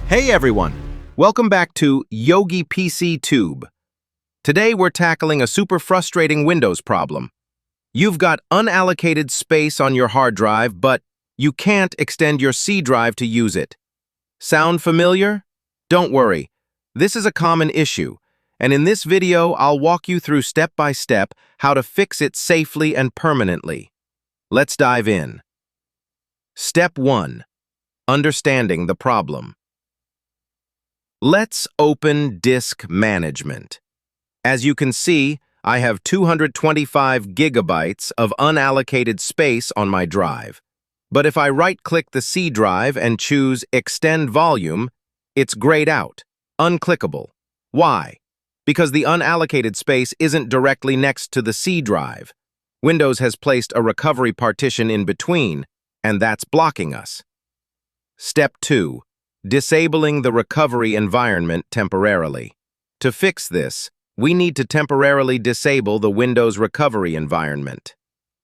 Hey everyone! Welcome back to Yogi PC Tube. Today we're tackling a super frustrating Windows problem. You've got unallocated space on your hard drive, but you can't extend your C drive to use it. Sound familiar? Don't worry. This is a common issue, and in this video I'll walk you through step by step how to fix it safely and permanently. Let's dive in. Step 1. Understanding the problem. Let's open Disk Management. As you can see, I have 225 gigabytes of unallocated space on my drive. But if I right-click the C drive and choose Extend Volume, it's grayed out, unclickable. Why? Because the unallocated space isn't directly next to the C drive. Windows has placed a recovery partition in between, and that's blocking us. Step 2. Disabling the recovery environment temporarily. To fix this, we need to temporarily disable the Windows recovery environment.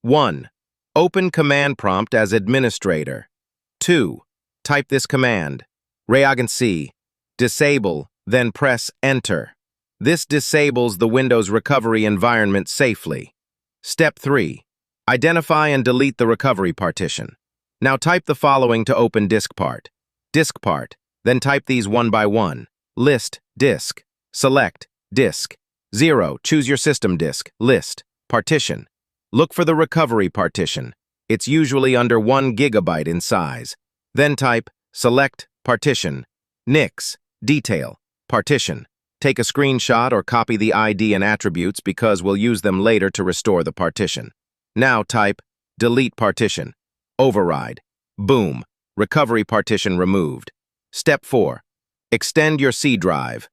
1. Open Command Prompt as Administrator. 2. Type this command, C, disable, then press Enter. This disables the Windows recovery environment safely. Step 3. Identify and delete the recovery partition. Now type the following to open disk part, then type these one by one. List, disk, select, disk. 0, choose your system disk, list, partition. Look for the recovery partition. It's usually under 1 gigabyte in size. Then type, select, partition, nix, detail, partition. Take a screenshot or copy the ID and attributes because we'll use them later to restore the partition. Now type, delete partition, override, boom, recovery partition removed. Step 4. Extend your C drive.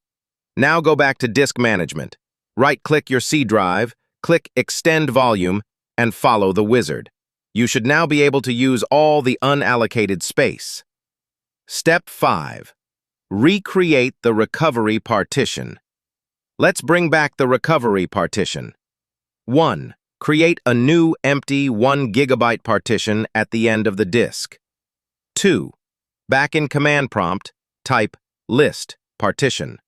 Now go back to Disk Management. Right-click your C drive, click Extend Volume, and follow the wizard. You should now be able to use all the unallocated space. Step 5. Recreate the recovery partition. Let's bring back the recovery partition. 1. Create a new empty 1 gigabyte partition at the end of the disk. 2. Back in Command Prompt, type List, Partition.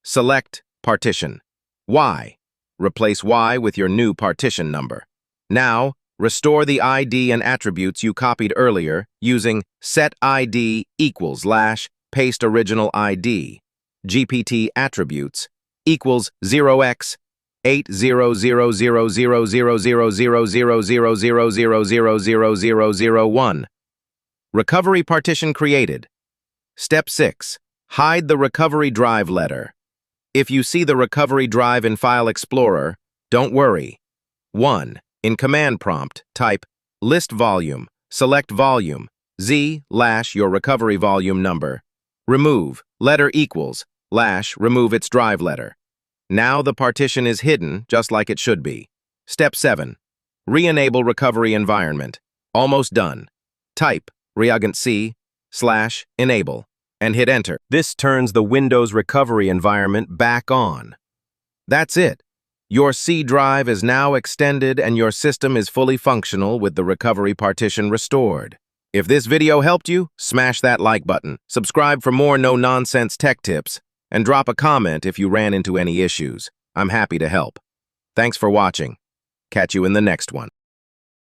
Select Partition. Y. Replace Y with your new partition number. Now, restore the ID and attributes you copied earlier using setID equals /paste original ID. GPT attributes equals 0x 8000000000000000001. Recovery partition created. Step 6. Hide the recovery drive letter. If you see the recovery drive in File Explorer, don't worry. 1. In Command Prompt, type List Volume, select Volume, /your recovery volume number. Remove, letter equals, remove its drive letter. Now the partition is hidden just like it should be. Step 7. Re-enable recovery environment. Almost done. Type C/enable and hit Enter. This turns the Windows recovery environment back on. That's it. Your C drive is now extended and your system is fully functional with the recovery partition restored. If this video helped you, smash that like button, subscribe for more no-nonsense tech tips, and drop a comment if you ran into any issues. I'm happy to help. Thanks for watching. Catch you in the next one.